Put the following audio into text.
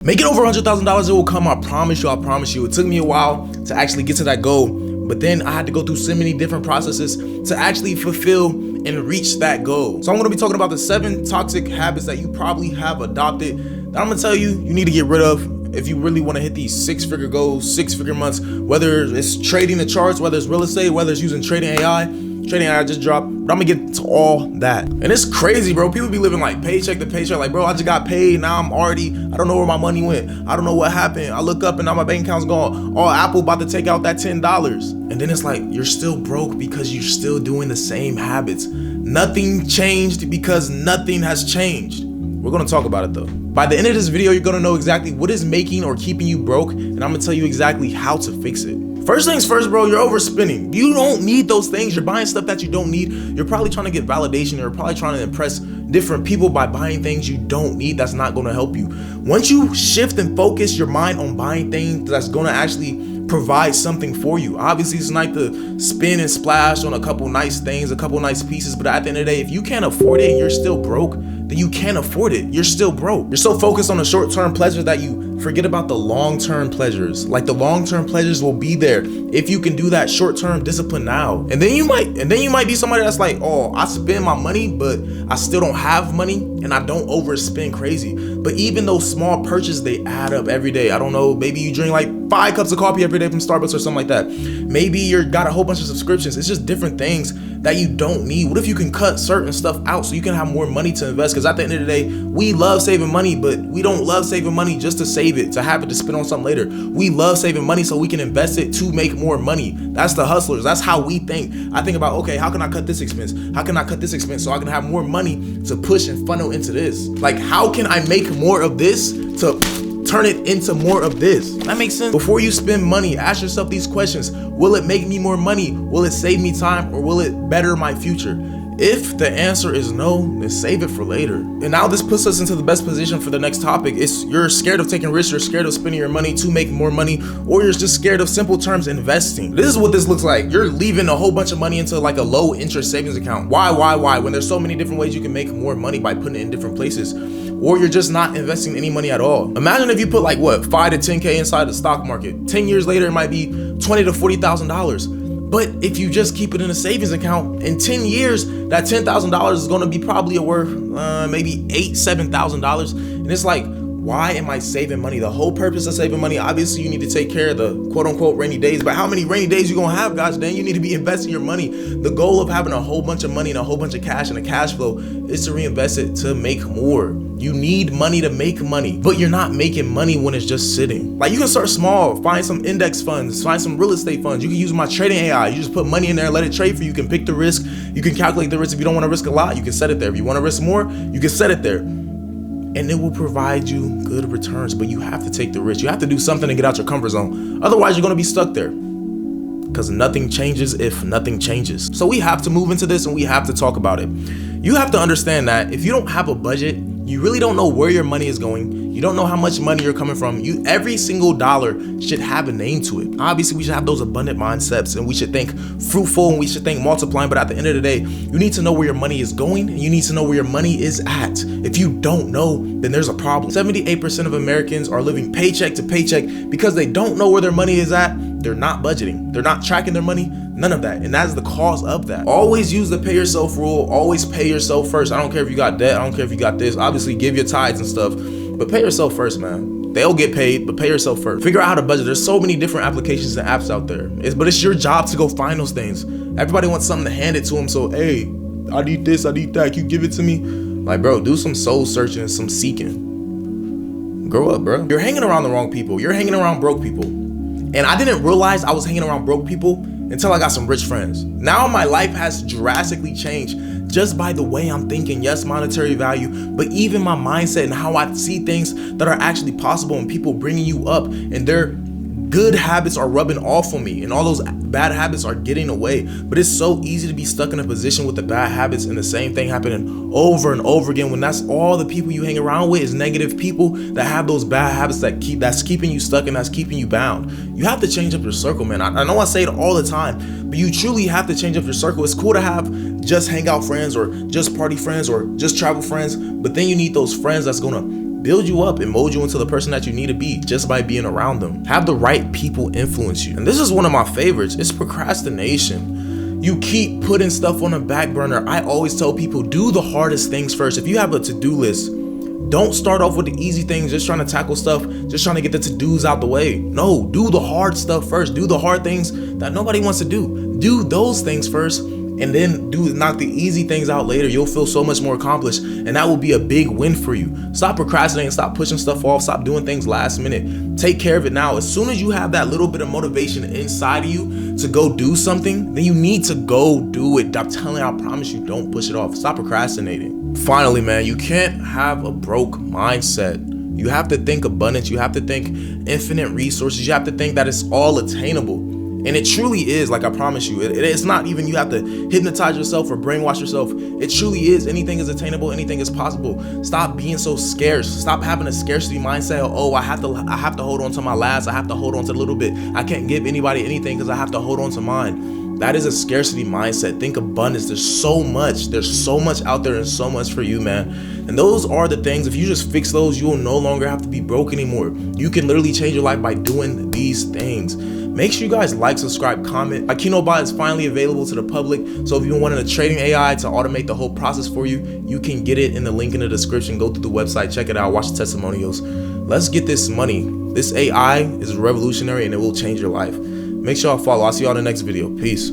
Making over $100,000, it will come, I promise you. It took me a while to actually get to that goal, but then I had to go through so many different processes to actually fulfill and reach that goal. So I'm gonna be talking about the 7 toxic habits that you probably have adopted that I'm gonna tell you need to get rid of if you really wanna hit these 6-figure goals, 6-figure months, whether it's trading the charts, whether it's real estate, whether it's using trading AI. Trading AI just dropped, but I'm gonna get to all that. And it's crazy, bro. People be living like paycheck to paycheck. Like, bro, I just got paid. Now I don't know where my money went. I don't know what happened. I look up and now my bank account's gone. Oh, Apple about to take out that $10. And then it's like, you're still broke because you're still doing the same habits. Nothing changed because nothing has changed. We're gonna talk about it though. By the end of this video, you're gonna know exactly what is making or keeping you broke, and I'm gonna tell you exactly how to fix it. First things first, bro, you're overspending. You don't need those things. You're buying stuff that you don't need. You're probably trying to get validation. You're probably trying to impress different people by buying things you don't need. That's not gonna help you. Once you shift and focus your mind on buying things that's gonna actually provide something for you. Obviously, it's nice to spin and splash on a couple nice things, a couple nice pieces, but at the end of the day, if you can't afford it and you're still broke, then you can't afford it. You're still broke. You're so focused on the short-term pleasure that you forget about the long-term pleasures. Like, the long-term pleasures will be there if you can do that short-term discipline now. And then you might be somebody that's like, oh, I spend my money, but I still don't have money and I don't overspend crazy. But even those small purchases, they add up every day. I don't know, maybe you drink like 5 cups of coffee every day from Starbucks or something like that. Maybe you're got a whole bunch of subscriptions. It's just different things that you don't need. What if you can cut certain stuff out so you can have more money to invest? Because at the end of the day, we love saving money, but we don't love saving money just to save it, to have it to spend on something later. We love saving money so we can invest it to make more money. That's the hustlers. That's how we think. I think about, okay, how can I cut this expense? How can I cut this expense so I can have more money to push and funnel into this? Like, how can I make more of this to turn it into more of this? That makes sense? Before you spend money, ask yourself these questions. Will it make me more money? Will it save me time? Or will it better my future? If the answer is no, then save it for later. And now this puts us into the best position for the next topic. It's you're scared of taking risks, you're scared of spending your money to make more money, or you're just scared of simple terms investing. This is what this looks like. You're leaving a whole bunch of money into like a low interest savings account. Why? When there's so many different ways you can make more money by putting it in different places. Or you're just not investing any money at all. Imagine if you put like what, 5 to 10K inside the stock market. 10 years later, it might be $20,000 to $40,000. But if you just keep it in a savings account, in 10 years, that $10,000 is gonna be probably worth maybe $8,000, $7,000. And it's like, why am I saving money? The whole purpose of saving money, obviously you need to take care of the quote unquote rainy days, but how many rainy days you gonna have, gosh dang? You need to be investing your money. The goal of having a whole bunch of money and a whole bunch of cash and a cash flow is to reinvest it to make more. You need money to make money, but you're not making money when it's just sitting. Like, you can start small, find some index funds, find some real estate funds. You can use my trading AI. You just put money in there and let it trade for you. You can pick the risk. You can calculate the risk. If you don't want to risk a lot, you can set it there. If you want to risk more, you can set it there. And it will provide you good returns, but you have to take the risk. You have to do something to get out your comfort zone. Otherwise, you're gonna be stuck there. Because nothing changes if nothing changes. So we have to move into this and we have to talk about it. You have to understand that if you don't have a budget, you really don't know where your money is going. You don't know how much money you're coming from. Every single dollar should have a name to it. Obviously, we should have those abundant mindsets and we should think fruitful and we should think multiplying. But at the end of the day, you need to know where your money is going and you need to know where your money is at. If you don't know, then there's a problem. 78% of Americans are living paycheck to paycheck because they don't know where their money is at. They're not budgeting. They're not tracking their money. None of that. And that's the cause of that. Always use the pay yourself rule. Always pay yourself first. I don't care if you got debt. I don't care if you got this. Obviously, give your tithes and stuff, but pay yourself first, man. They'll get paid, but pay yourself first. Figure out how to budget. There's so many different applications and apps out there. But it's your job to go find those things. Everybody wants something to hand it to them. So, hey, I need this, I need that. You give it to me. Like, bro, do some soul searching and some seeking. Grow up, bro. You're hanging around the wrong people. You're hanging around broke people. And I didn't realize I was hanging around broke people until I got some rich friends. Now my life has drastically changed just by the way I'm thinking. Yes, monetary value, but even my mindset and how I see things that are actually possible and people bringing you up and their good habits are rubbing off on me and all those bad habits are getting away. But it's so easy to be stuck in a position with the bad habits and the same thing happening over and over again when that's all the people you hang around with is negative people that have those bad habits that's keeping you stuck and that's keeping you bound. You have to change up your circle, man. I know I say it all the time, but you truly have to change up your circle. It's cool to have just hangout friends or just party friends or just travel friends, but then you need those friends that's gonna build you up and mold you into the person that you need to be just by being around them. Have the right people influence you. And this is one of my favorites. It's procrastination. You keep putting stuff on the back burner. I always tell people, do the hardest things first. If you have a to-do list, don't start off with the easy things, just trying to tackle stuff, just trying to get the to-dos out the way. No, do the hard stuff first. Do the hard things that nobody wants to do. Do those things first, and then knock the easy things out later. You'll feel so much more accomplished, and that will be a big win for you. Stop procrastinating, stop pushing stuff off, stop doing things last minute. Take care of it now. As soon as you have that little bit of motivation inside of you to go do something, then you need to go do it. I'm telling you, I promise you, don't push it off. Stop procrastinating. Finally, man, you can't have a broke mindset. You have to think abundance. You have to think infinite resources. You have to think that it's all attainable. And it truly is, like I promise you. It's not even you have to hypnotize yourself or brainwash yourself. It truly is. Anything is attainable. Anything is possible. Stop being so scarce. Stop having a scarcity mindset. Oh, I have to hold on to my last. I have to hold on to a little bit. I can't give anybody anything because I have to hold on to mine. That is a scarcity mindset. Think abundance. There's so much out there and so much for you, man. And those are the things, if you just fix those, you will no longer have to be broke anymore. You can literally change your life by doing these things. Make sure you guys like, subscribe, comment. My Keynote bot is finally available to the public. So if you wanted a trading AI to automate the whole process for you, you can get it in the link in the description. Go through the website, check it out, watch the testimonials. Let's get this money. This AI is revolutionary and it will change your life. Make sure y'all follow. I'll see y'all in the next video. Peace.